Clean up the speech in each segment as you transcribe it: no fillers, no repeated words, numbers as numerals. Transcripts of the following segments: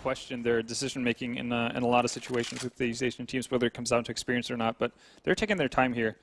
question their decision-making in a lot of situations with these Asian teams, whether it comes down to experience or not, but they're taking their time here.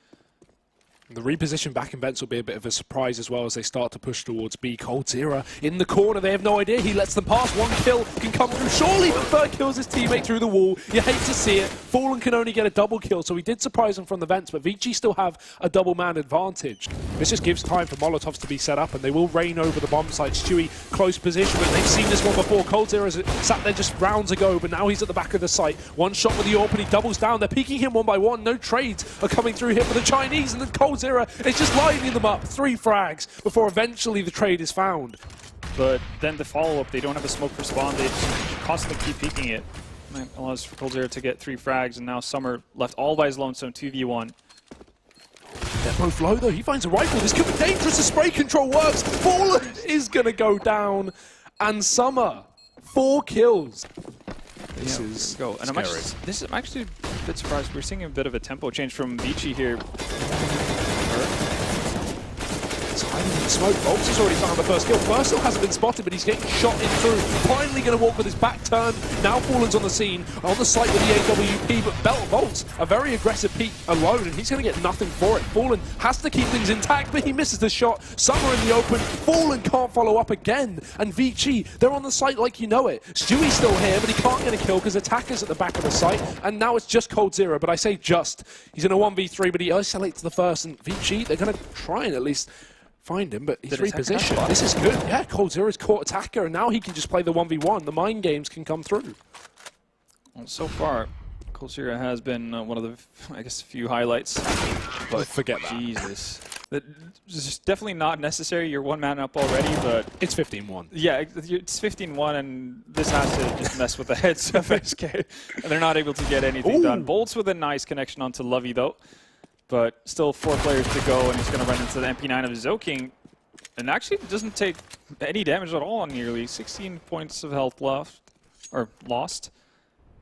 The reposition back in Vents will be a bit of a surprise as well as they start to push towards B. coldzera in the corner. They have no idea. He lets them pass. One kill can come through. Surely the third kills his teammate through the wall. You hate to see it. Fallen can only get a double kill, so he did surprise him from the Vents, but Vici still have a double-man advantage. This just gives time for Molotovs to be set up, and they will rain over the bomb site. Stewie, close position, but they've seen this one before. coldzera sat there just rounds ago, but now he's at the back of the site. One shot with the AWP, and he doubles down. They're peeking him one by one. No trades are coming through here for the Chinese, and then coldzera is just lining them up. 3 frags before eventually the trade is found. But then the follow-up, they don't have a smoke for spawn. They just constantly keep peeking it. That allows for coldzera to get 3 frags, and now Summer left all by his lonesome 2v1. They're both low though. He finds a rifle. This could be dangerous. The spray control works. Fallen is going to go down. And Summer, 4 kills. This is go. And I'm actually a bit surprised. We're seeing a bit of a tempo change from Vici here. Hiding in the smoke. Bolts has already found the first kill. Fursal hasn't been spotted, but he's getting shot in through. Finally going to walk with his back turned. Now Fallen's on the scene, on the site with the AWP, but Bolts, a very aggressive peek alone, and he's going to get nothing for it. Fallen has to keep things intact, but he misses the shot. Summer in the open. Fallen can't follow up again. And Vici, they're on the site like you know it. Stewie's still here, but he can't get a kill because Attacker's at the back of the site. And now it's just coldzera, but I say just. He's in a 1v3, but he isolates the first, and Vici, they're going to try and at least find him, but he's repositioned. This is good. Yeah, coldzera's caught Attacker, and now he can just play the 1v1. The mind games can come through. Well, so far, coldzera has been one of the, I guess, few highlights. But forget that. Jesus. It's definitely not necessary. You're 1 man up already, but it's 15-1. Yeah, it's 15-1 and this has to just mess with the heads of SK. And they're not able to get anything done. Bolts with a nice connection onto Lovey, though. But still 4 players to go, and he's going to run into the MP9 of Zocking. And actually doesn't take any damage at all on nearly 16 points of health left, or lost.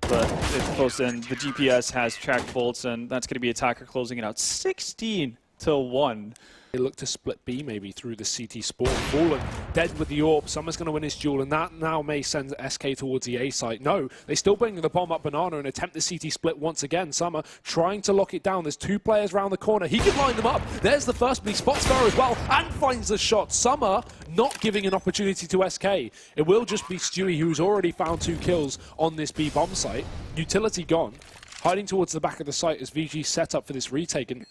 But it's close in. The GPS has tracked Bolts, and that's going to be Attacker closing it out 16-1. They look to split B maybe through the CT spawn. Fallen dead with the AWP. Summer's going to win his duel, and that now may send SK towards the A site. No, they still bring the bomb up Banana and attempt the CT split once again. Summer trying to lock it down. There's 2 players around the corner. He can line them up. There's the first, but he spots Scar as well and finds the shot. Summer not giving an opportunity to SK. It will just be Stewie, who's already found 2 kills on this B bomb site. Utility gone. Hiding towards the back of the site as VG set up for this retake. And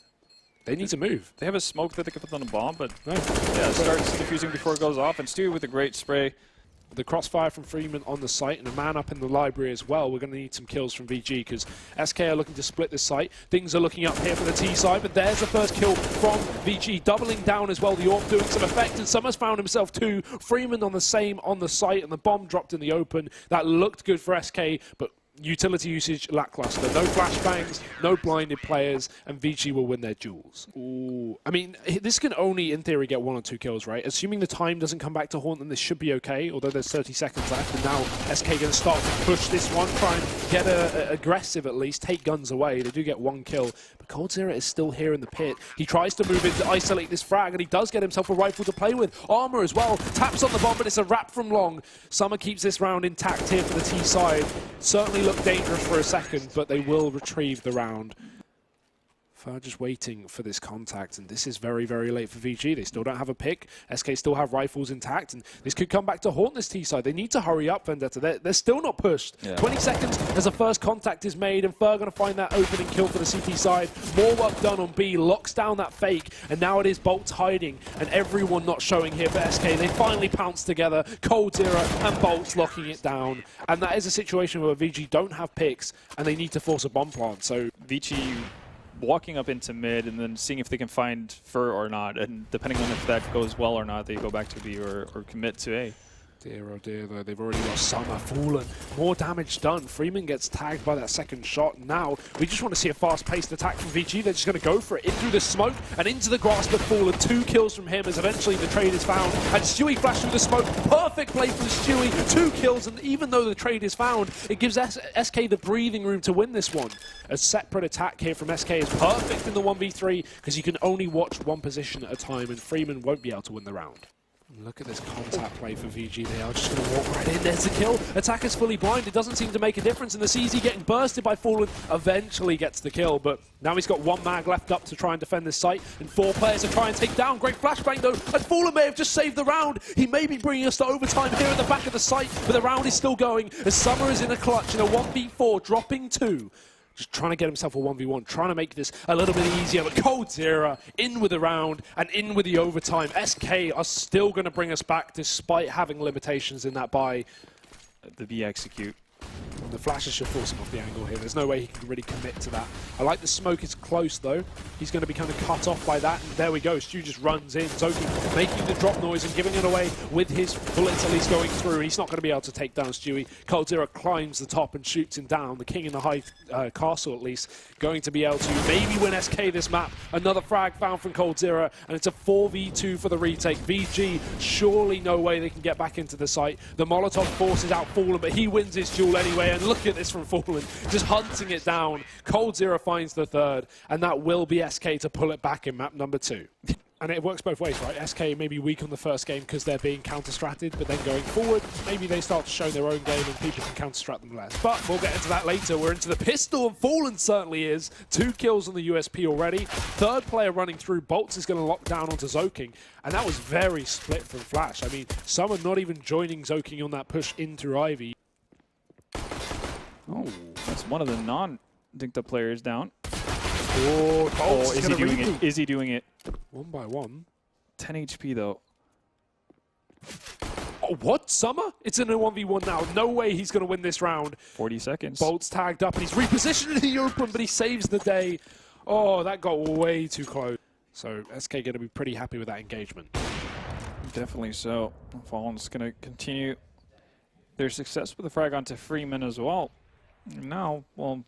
they need to move. They have a smoke that they can put on a bomb, but yeah, it starts diffusing before it goes off. And Stewie with a great spray. The crossfire from Freeman on the site and a man up in the library as well. We're going to need some kills from VG because SK are looking to split this site. Things are looking up here for the T side, but there's the first kill from VG. Doubling down as well, the AWP doing some effect, and Summer's found himself 2. Freeman on the same on the site, and the bomb dropped in the open. That looked good for SK, but utility usage lackluster. No flashbangs, no blinded players, and VG will win their duels. Ooh. I mean, this can only, in theory, get 1 or 2 kills, right? Assuming the time doesn't come back to haunt them, this should be okay, although there's 30 seconds left, and now SK going to start to push this one, try and get aggressive at least, take guns away. They do get 1 kill, but coldzera is still here in the pit. He tries to move in to isolate this frag, and he does get himself a rifle to play with. Armor as well, taps on the bomb, but it's a wrap from long. Summer keeps this round intact here for the T side. Certainly look dangerous for a second, but they will retrieve the round. Fur just waiting for this contact, and this is very, very late for VG. They still don't have a pick. SK still have rifles intact, and this could come back to haunt this T side. They need to hurry up, Vendetta. They're still not pushed. Yeah. 20 seconds as a first contact is made, and Fur going to find that opening kill for the CT side. More work done on B, locks down that fake, and now it is Bolts hiding, and everyone not showing here for SK. They finally pounce together. coldzera and Bolts locking it down, and that is a situation where VG don't have picks, and they need to force a bomb plant. So VG walking up into mid and then seeing if they can find Fur or not, and depending on if that goes well or not, they go back to B or commit to A. Dear oh dear though, they've already got Summer Fallen. More damage done. Freeman gets tagged by that second shot. Now, we just want to see a fast-paced attack from VG. They're just going to go for it. In through the smoke and into the grasp of Fallen. 2 kills from him as eventually the trade is found. And Stewie flashed through the smoke. Perfect play from Stewie. 2 kills, and even though the trade is found, it gives SK the breathing room to win this one. A separate attack here from SK is perfect in the 1v3 because you can only watch one position at a time, and Freeman won't be able to win the round. Look at this contact play for VG. They are just going to walk right in. There's the kill. Attacker's fully blind. It doesn't seem to make a difference. And the CZ getting bursted by Fallen eventually gets the kill. But now he's got one mag left up to try and defend this site. And 4 players to try and take down. Great flashbang though. And Fallen may have just saved the round. He may be bringing us to overtime here at the back of the site. But the round is still going as Summer is in a clutch in a 1v4, dropping 2. Just trying to get himself a 1v1, trying to make this a little bit easier. But coldzera in with the round and in with the overtime. SK are still going to bring us back despite having limitations in that buy. The B execute. The flashes should force him off the angle here. There's no way he can really commit to that. I like the smoke is close though. He's going to be kind of cut off by that. And there we go. Stu just runs in. Zoki making the drop noise and giving it away with his bullets at least going through. He's not going to be able to take down Stewie. coldzera climbs the top and shoots him down. The king in the high castle at least going to be able to maybe win SK this map. Another frag found from coldzera and it's a 4v2 for the retake. VG surely no way they can get back into the site. The Molotov forces out Fallen but he wins his duel anyway. And look at this from Fallen, just hunting it down. coldzera finds the third, and that will be SK to pull it back in map number 2. And it works both ways, right? SK may be weak on the first game because they're being counter-stratted, but then going forward, maybe they start to show their own game and people can counter-strat them less. But we'll get into that later. We're into the pistol, and Fallen certainly is. 2 kills on the USP already. Third player running through. Boltz is going to lock down onto Zoking, and that was very split from Flash. I mean, some are not even joining Zoking on that push in through Ivy. Oh, that's one of the non-Dinkta players down. Oh, is he doing it? Is he doing it? 1 by 1. 10 HP though. Oh, what? Summer? It's in a 1v1 now. No way he's going to win this round. 40 seconds. Boltz tagged up and he's repositioned in the open, but he saves the day. Oh, that got way too close. So SK going to be pretty happy with that engagement. Definitely so. Fallen's going to continue their success with the frag onto Freeman as well. Now, well,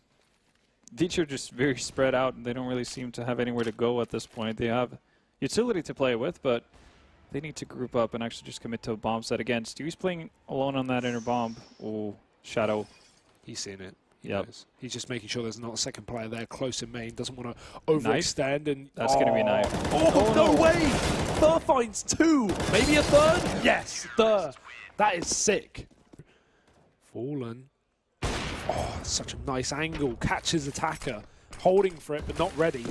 VG are just very spread out, and they don't really seem to have anywhere to go at this point. They have utility to play with, but they need to group up and actually just commit to a bomb set again. Stewie's playing alone on that inner bomb. Oh, Shadow. He's seen it. Yep. He's just making sure there's not a second player there close in main. Doesn't want to overextend. And that's going to be a knife. Oh, no way! Thur finds 2. Maybe a third? Yes, Thur. That is sick. Fallen. Oh, such a nice angle. Catches attacker. Holding for it, but not ready.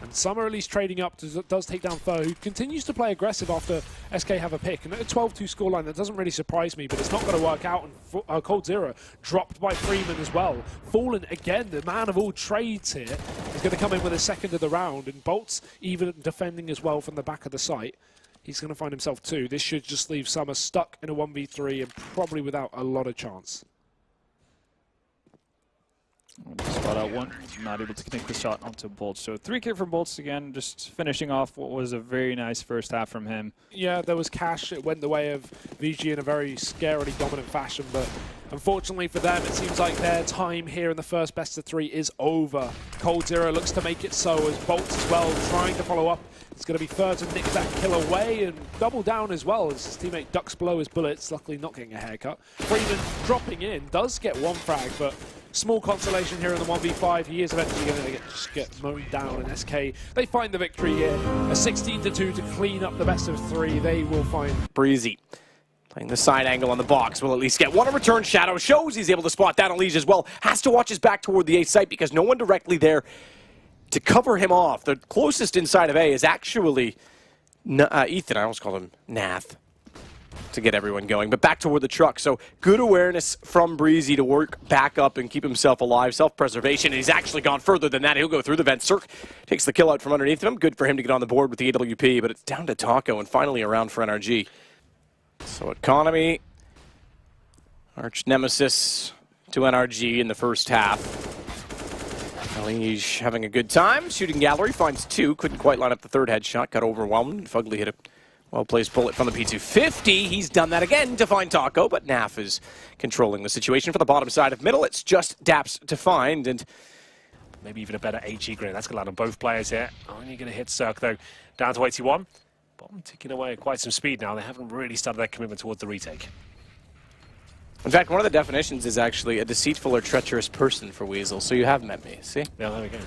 And Summer at least trading up does take down Thur, who continues to play aggressive after SK have a pick. And at a 12-2 scoreline, that doesn't really surprise me, but it's not going to work out. And coldzera dropped by Freeman as well. Fallen, again, the man of all trades here, is going to come in with a second of the round. And Boltz even defending as well from the back of the site. He's going to find himself 2. This should just leave Summer stuck in a 1v3 and probably without a lot of chance. Spot out one, not able to connect the shot onto Boltz. So 3K from Boltz again, just finishing off what was a very nice first half from him. Yeah, there was cash. It went the way of VG in a very scarily dominant fashion, but unfortunately for them, it seems like their time here in the first best of 3 is over. coldzera looks to make it so as Boltz as well, trying to follow up. It's going to be Thur to nick that kill away and double down as well as his teammate ducks below his bullets, luckily not getting a haircut. Freeman dropping in, does get 1 frag, but small consolation here in the 1v5. He is eventually going to just get mown down, and SK, they find the victory here. A 16-2 to clean up the best of 3. They will find Breezy playing the side angle on the box. Will at least get 1 in return. Shadow shows he's able to spot down Elise as well. Has to watch his back toward the A site because no one directly there to cover him off. The closest inside of A is actually Ethan. I almost called him Nath to get everyone going, but back toward the truck. So good awareness from Breezy to work back up and keep himself alive. Self-preservation. He's actually gone further than that. He'll go through the vent. Cirque takes the kill out from underneath him. Good for him to get on the board with the AWP, but it's down to Taco and finally a round for NRG. So Economy, arch nemesis to NRG in the first half. Elige having a good time. Shooting gallery, finds 2. Couldn't quite line up the third headshot. Got overwhelmed. Fugly hit a well-placed bullet from the P250. He's done that again to find Taco, but Naf is controlling the situation for the bottom side of middle. It's just Daps to find, and maybe even a better HE grenade. That's going to land on both players here. Only going to hit Cirque, though, down to 81. Bomb ticking away at quite some speed now. They haven't really started their commitment towards the retake. in fact, one of the definitions is actually a deceitful or treacherous person for Weasel, so you have met me, see? Yeah, there we go.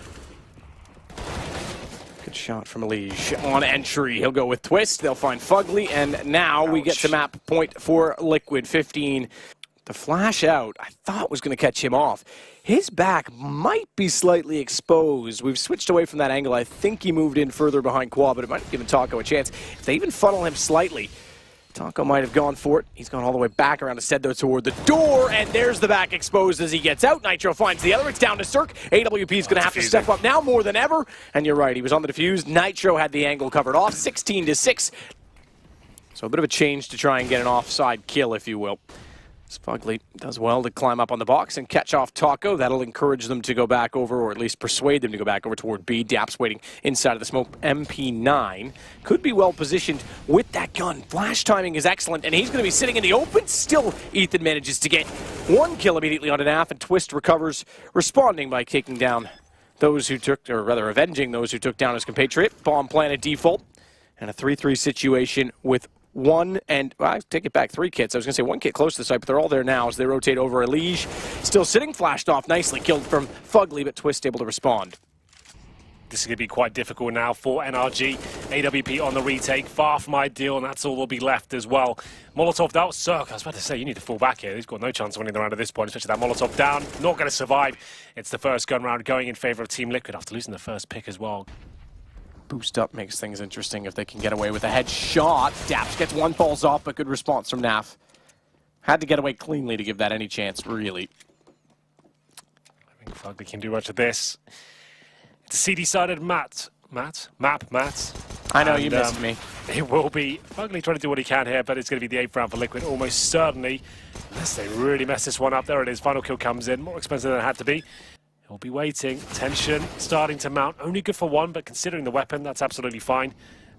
Good shot from Elige on entry. He'll go with Twist. They'll find Fugly, and now we get to map point for Liquid. 15. The flash out, I thought was going to catch him off. His back might be slightly exposed. We've switched away from that angle. I think he moved in further behind Quad, but it might have given Taco a chance. If they even funnel him slightly, Taco might have gone for it. He's gone all the way back around instead, though, toward the door, and there's the back exposed as he gets out. Nitro finds the other. It's down to Cirque. AWP is going to have to step up now more than ever. And you're right, he was on the defuse. Nitro had the angle covered off, 16-6. So a bit of a change to try and get an offside kill, if you will. Fugly does well to climb up on the box and catch off Taco. That'll encourage them to go back over, or at least persuade them to go back over toward B. Daps waiting inside of the smoke. MP9 could be well positioned with that gun. Flash timing is excellent, and he's going to be sitting in the open. Still, Ethan manages to get one kill immediately onto Naf, and Twist recovers, responding by taking down those who took, or rather avenging those who took down his compatriot. Bomb planted default, and a 3-3 situation with one and, well, I take it back, 3 kits. I was going to say 1 kit close to the site, but they're all there now as they rotate over. Elige still sitting, flashed off nicely, killed from Fugly, but Twist able to respond. This is going to be quite difficult now for NRG. AWP on the retake, far from ideal, and that's all that'll be left as well. Molotov out, Cirque. I was about to say, you need to fall back here. He's got no chance of winning the round at this point, especially that Molotov down. Not going to survive. It's the first gun round going in favor of Team Liquid after losing the first pick as well. Boost up makes things interesting if they can get away with a headshot. Daps gets one, falls off, but good response from Naf. Had to get away cleanly to give that any chance, really. I think Fugly can do much of this. It's a CD-sided map. I know, you missed me. It will be Fugly trying to do what he can here, but it's going to be the 8th round for Liquid, almost certainly. Unless they really mess this one up. There it is, final kill comes in, more expensive than it had to be. He'll be waiting. Tension starting to mount. Only good for 1, but considering the weapon, that's absolutely fine.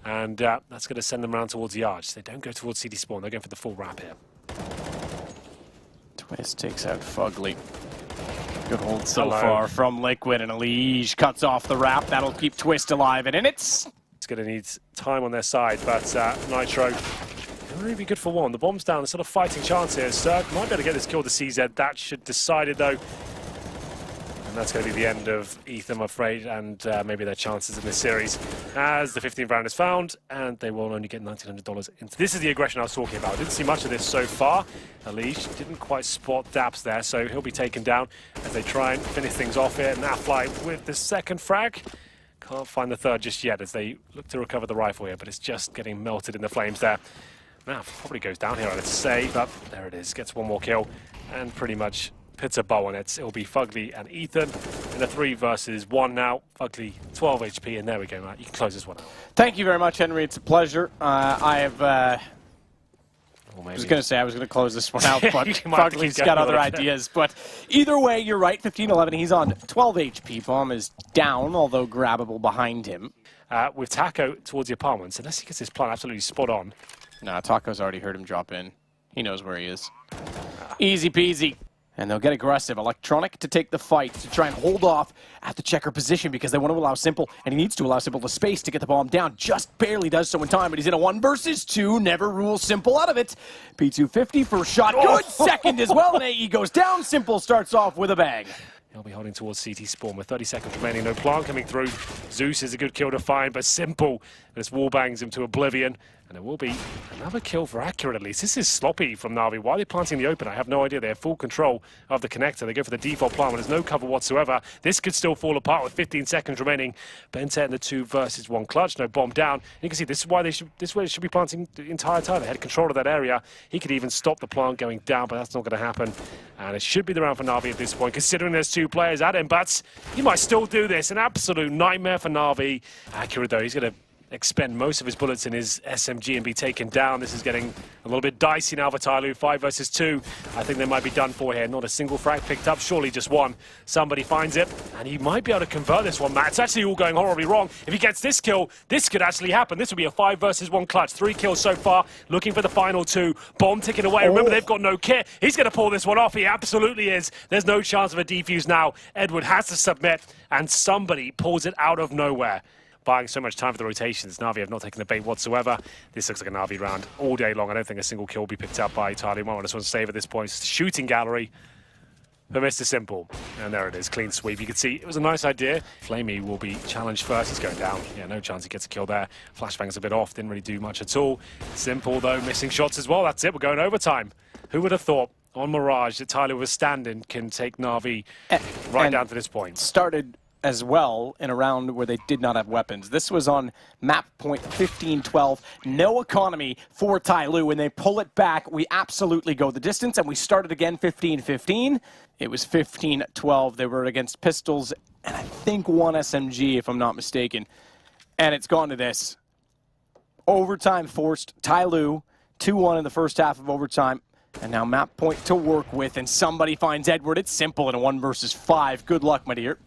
And that's going to send them around towards the arch. They don't go towards CD spawn. They're going for the full wrap here. Twist takes out Fugly. Good hold so far from Liquid, and Elige cuts off the wrap. That'll keep Twist alive, and it's going to need time on their side, but Nitro really be good for 1. The bomb's down. There's sort of fighting chance here. Cirque might be able to get this kill to CZ. That should decide it, though. And that's going to be the end of Ethan, I'm afraid, and maybe their chances in this series, as the 15th round is found, and they will only get $1,900 into. This is the aggression I was talking about. Didn't see much of this so far. Elige didn't quite spot Daps there, so he'll be taken down as they try and finish things off here. Nafly with the second frag. Can't find the third just yet as they look to recover the rifle here, but it's just getting melted in the flames there. Naf probably goes down here, I'd say, but there it is. Gets 1 more kill, and pretty much puts a bow on it. It'll be Fugly and Ethan in a 3 versus 1 now. Fugly 12 HP, and there we go, Matt. You can close this one out. Thank you very much, Henry. It's a pleasure. I was going to say I was going to close this one out, but Fugly's got other ideas. But either way, you're right. 15-11. He's on 12 HP. Bomb is down, although grabbable behind him. With Taco towards the apartments, unless he gets his plan absolutely spot on. No, Taco's already heard him drop in. He knows where he is. Easy peasy. And they'll get aggressive. Electronic to take the fight, to try and hold off at the checker position because they want to allow Simple, and he needs to allow Simple the space to get the bomb down. Just barely does so in time, but he's in a 1 versus 2. Never rules Simple out of it. P250 first shot. Good second as well, and AE goes down. Simple starts off with a bang. He'll be holding towards CT spawn with 30 seconds remaining. No plant coming through. Zeus is a good kill to find, but Simple just wall bangs him to oblivion. And it will be another kill for Accurate, at least. This is sloppy from Na'Vi. Why are they planting the open? I have no idea. They have full control of the connector. They go for the default plant when there's no cover whatsoever. This could still fall apart with 15 seconds remaining. Bentet in the 2 versus 1 clutch. No bomb down. And you can see this is why they should be planting the entire time. They had control of that area. He could even stop the plant going down, but that's not going to happen. And it should be the round for Na'Vi at this point, considering there's 2 players at him. But he might still do this. An absolute nightmare for Na'Vi. Accurate, though, he's going to expend most of his bullets in his SMG and be taken down. This is getting a little bit dicey now for Tyloo. 5 versus 2. I think they might be done for here. Not a single frag picked up, surely just 1. Somebody finds it, and he might be able to convert this one, Matt. It's actually all going horribly wrong. If he gets this kill, this could actually happen. This would be a 5 versus 1 clutch. 3 kills so far, looking for the final 2. Bomb ticking away. Remember, they've got no kit. He's going to pull this one off. He absolutely is. There's no chance of a defuse now. Edward has to submit, and somebody pulls it out of nowhere. Buying so much time for the rotations. Na'Vi have not taken the bait whatsoever. This looks like a Na'Vi round all day long. I don't think a single kill will be picked up by Italy. Might want to save at this point. It's the shooting gallery. for Mr. Simple. And there it is, clean sweep. You can see it was a nice idea. Flamey will be challenged first. He's going down. Yeah, no chance he gets a kill there. Flashbang's a bit off, didn't really do much at all. Simple, though, missing shots as well. That's it, we're going overtime. Who would have thought on Mirage that Tyler was standing can take Na'Vi right down to this point? Started as well in a round where they did not have weapons. This was on map point 15-12. No economy for Tyloo. When they pull it back, we absolutely go the distance, and we started again 15-15. It was 15-12. They were against pistols, and I think one SMG, if I'm not mistaken. And it's gone to this. Overtime forced. Tyloo, 2-1 in the first half of overtime. And now map point to work with, and somebody finds Edward. It's simple in a 1 versus 5. Good luck, my dear.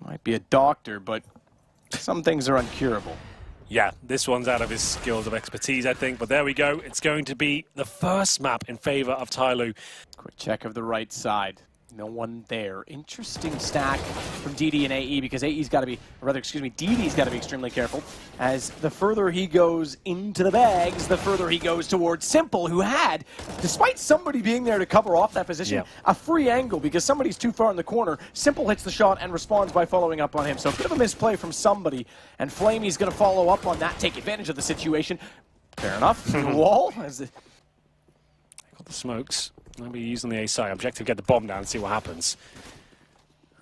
Might be a doctor, but some things are uncurable. Yeah, this one's out of his skills of expertise, I think. But there we go. It's going to be the first map in favor of Tyloo. Quick check of the right side. No one there. Interesting stack from DD and AE, because AE's got to be, or rather, excuse me, DD's got to be extremely careful. As the further he goes into the bags, the further he goes towards Simple, who had, despite somebody being there to cover off that position, a free angle because somebody's too far in the corner. Simple hits the shot and responds by following up on him. So a bit of a misplay from somebody, and Flamey's going to follow up on that, take advantage of the situation. Fair enough. The wall. As Got the smokes. Maybe using the A side. Objective, get the bomb down and see what happens.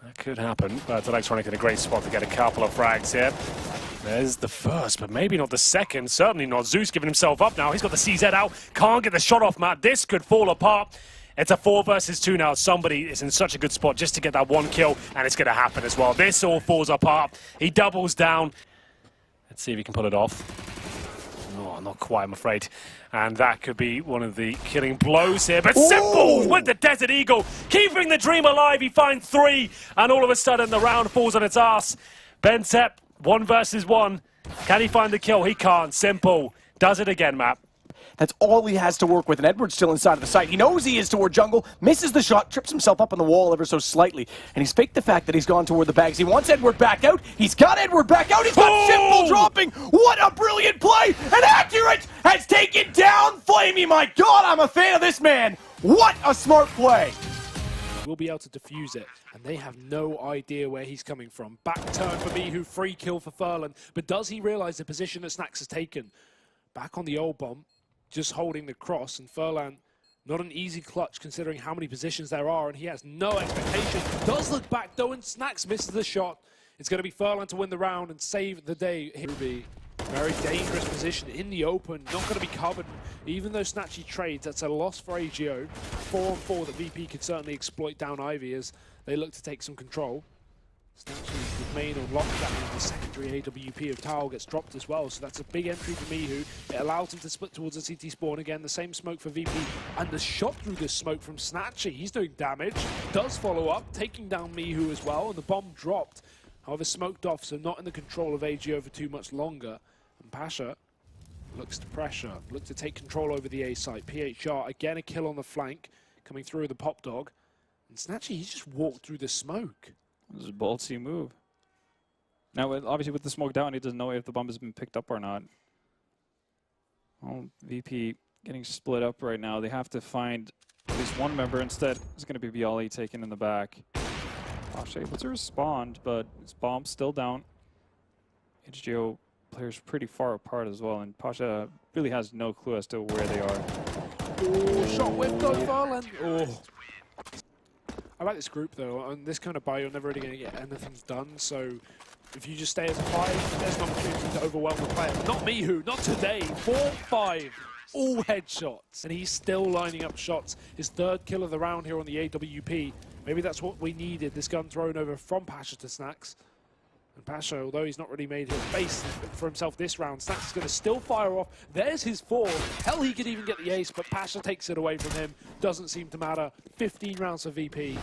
That could happen, but Electronic in a great spot to get a couple of frags here. There's the first, but maybe not the second. Certainly not. Zeus giving himself up now. He's got the CZ out. Can't get the shot off, Matt. This could fall apart. It's a 4 versus 2 now. Somebody is in such a good spot just to get that one kill, and it's going to happen as well. This all falls apart. He doubles down. Let's see if he can pull it off. Oh, not quite, I'm afraid. And that could be one of the killing blows here. But Simple with the Desert Eagle, keeping the dream alive. He finds 3, and all of a sudden the round falls on its ass. Bentep, 1 versus 1. Can he find the kill? He can't. Simple does it again, Matt. That's all he has to work with, and Edward's still inside of the site. He knows he is toward jungle, misses the shot, trips himself up on the wall ever so slightly, and he's faked the fact that he's gone toward the bags. He wants Edward back out. He's got Edward back out. He's got Simple dropping. What a brilliant play! And Accurate has taken down Flamey. My God, I'm a fan of this man. What a smart play. Will be able to defuse it, and they have no idea where he's coming from. Back turn for Mihu, free kill for Furlan, but does he realize the position that Snax has taken? Back on the old bomb, just holding the cross, and Furlan, not an easy clutch considering how many positions there are, and he has no expectation. Does look back though, and Snax misses the shot. It's going to be Furlan to win the round and save the day. Ruby, very dangerous position in the open, not going to be covered. Even though Snatchy trades, that's a loss for AGO. 4-on-4 that VP could certainly exploit down Ivy as they look to take some control. Snatchy remain on lockdown, and the secondary AWP of Tao gets dropped as well, so that's a big entry for Mihu. It allows him to split towards the CT spawn again, the same smoke for VP, and the shot through this smoke from Snatchy. He's doing damage, does follow up, taking down Mihu as well, and the bomb dropped. However, smoked off, so not in the control of AGO for too much longer. And Pasha looks to pressure, look to take control over the A site. PHR, again a kill on the flank, coming through the pop dog. And Snatchy, he's just walked through the smoke. This is a ballsy move. Now, obviously, with the smoke down, he doesn't know if the bomb has been picked up or not. Well, VP getting split up right now. They have to find at least one member. Instead, it's going to be Viali taken in the back. Pasha able to respond, but his bomb's still down. HGO players pretty far apart as well, and Pasha really has no clue as to where they are. Oh, shot whipped on Furlan. Oh. I like this group though. On this kind of buy, you're never really going to get anything done. So if you just stay as a 5, there's an opportunity to overwhelm the player. Not Mihu, not today. 4-5, all headshots, and he's still lining up shots. His 3rd kill of the round here on the AWP. Maybe that's what we needed. This gun thrown over from Pasha to Snax. And Pasha, although he's not really made his base for himself this round, Snax is going to still fire off. There's his 4th. Hell, he could even get the ace, but Pasha takes it away from him. Doesn't seem to matter. 15 rounds for VP.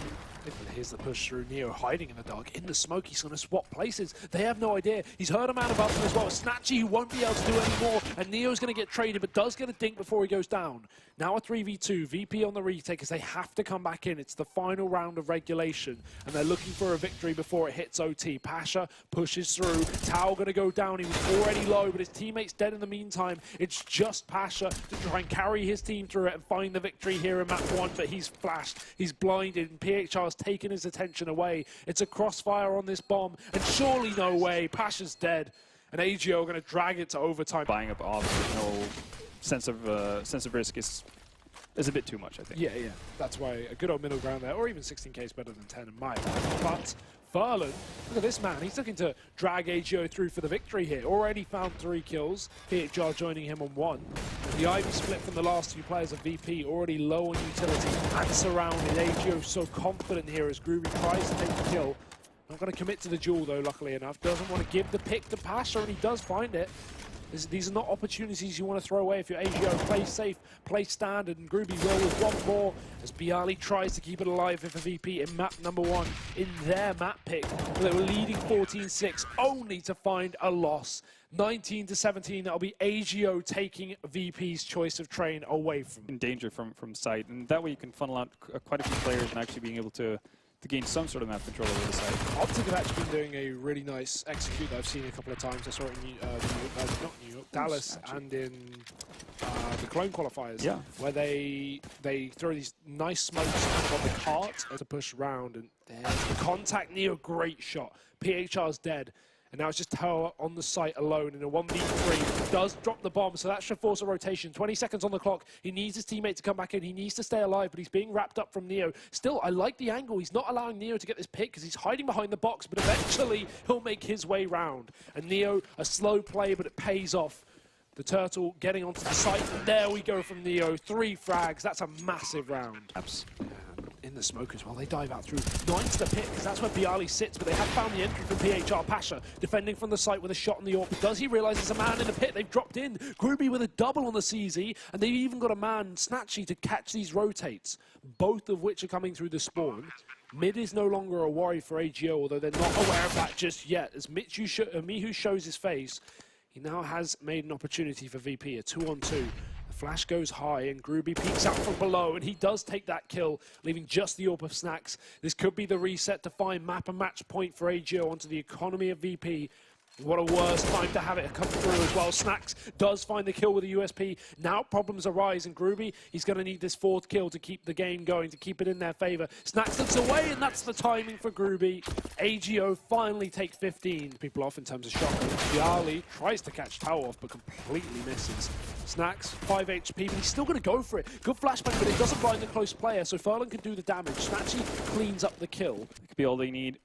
Here's the push through. Neo hiding in the dark. In the smoke, he's going to swap places. They have no idea. He's heard a man above him as well. Snatchy, who won't be able to do any more. And Neo's going to get traded, but does get a dink before he goes down. Now a 3v2. VP on the retake as they have to come back in. It's the final round of regulation. And they're looking for a victory before it hits OT. Pasha pushes through. Tao going to go down. He was already low, but his teammate's dead in the meantime. It's just Pasha to try and carry his team through it and find the victory here in map 1. But he's flashed. He's blinded. And PHR's taken his attention away. It's a crossfire on this bomb. And surely no way. Pasha's dead. And AGO are going to drag it to overtime. Buying up off with no sense of risk is a bit too much, I think. Yeah. That's why a good old middle ground there, or even 16k is better than 10 in my opinion. But Furlan, look at this man. He's looking to drag AGO through for the victory here. Already found 3 kills. PHR joining him on 1. And the Ivy split from the last 2 players of VP, already low on utility and surrounded. AGO so confident here as Groovy tries to take the kill. Not going to commit to the duel though, luckily enough. Doesn't want to give the pick to Pasha, and he does find it. These are not opportunities you want to throw away if you're AGO. Play safe, play standard, and Groovy will with 1 more as Bialy tries to keep it alive for VP in map number 1 in their map pick. They were leading 14-6, only to find a loss. 19-17, that'll be AGO taking VP's choice of train away from In danger from site, and that way you can funnel out quite a few players and actually being able to gain some sort of map control over the site. Optic have actually been doing a really nice execute that I've seen a couple of times. I saw it in not New York, Dallas, and in the Clone qualifiers, Yeah. where they throw these nice smokes on the cart to push round, and there's the contact. Neo, great shot. PHR's dead. And now it's just Tower on the site alone in a 1v3. Does drop the bomb, so that should force a rotation. 20 seconds on the clock. He needs his teammate to come back in. He needs to stay alive, but he's being wrapped up from Neo. Still, I like the angle. He's not allowing Neo to get this pick because he's hiding behind the box, but eventually he'll make his way round. And Neo, a slow play, but it pays off. The Turtle getting onto the site. And there we go from Neo. 3 frags. That's a massive round. In the smoke as well. They dive out through 9 to the pit because that's where Bialy sits, but they have found the entry from PHR. Pasha defending from the site with a shot on the AWP. But does he realise there's a man in the pit? They've dropped in. Groovy with a double on the CZ, and they've even got a man, Snatchy, to catch these rotates, both of which are coming through the spawn. Mid is no longer a worry for AGO, although they're not aware of that just yet. As Mihu shows his face, he now has made an opportunity for VP, a 2-on-2. Flash goes high and Groovy peeks out from below, and he does take that kill, leaving just the AWP of Snacks. This could be the reset to find map and match point for AGO onto the economy of VP. What a worse time to have it come through as well. Snacks does find the kill with a USP. Now problems arise, and Groovy, he's going to need this 4th kill to keep the game going, to keep it in their favour. Snacks looks away, and that's the timing for Groovy. AGO finally take 15 people off in terms of shot. Bialy tries to catch Tao off, but completely misses. Snacks, 5 HP, but he's still going to go for it. Good flashbang, but it doesn't blind the close player, so Furlan can do the damage. Snatchy cleans up the kill. It could be all they need.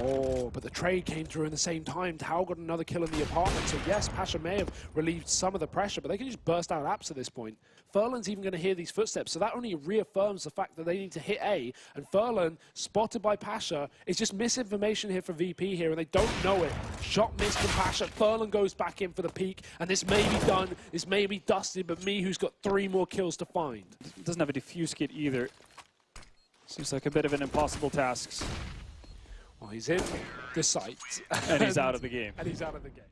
Oh, but the trade came through in the same time. Tao got another kill in the apartment, so yes, Pasha may have relieved some of the pressure, but they can just burst out apps at this point. Furlan's even going to hear these footsteps, so that only reaffirms the fact that they need to hit A, and Furlan, spotted by Pasha, is just misinformation here for VP here, and they don't know it. Shot missed from Pasha. Furlan goes back in for the peak, and this may be done, this may be dusted, but Mihu's got 3 more kills to find. Doesn't have a defuse kit either. Seems like a bit of an impossible task. Well, he's in the site. And he's out of the game. And he's out of the game.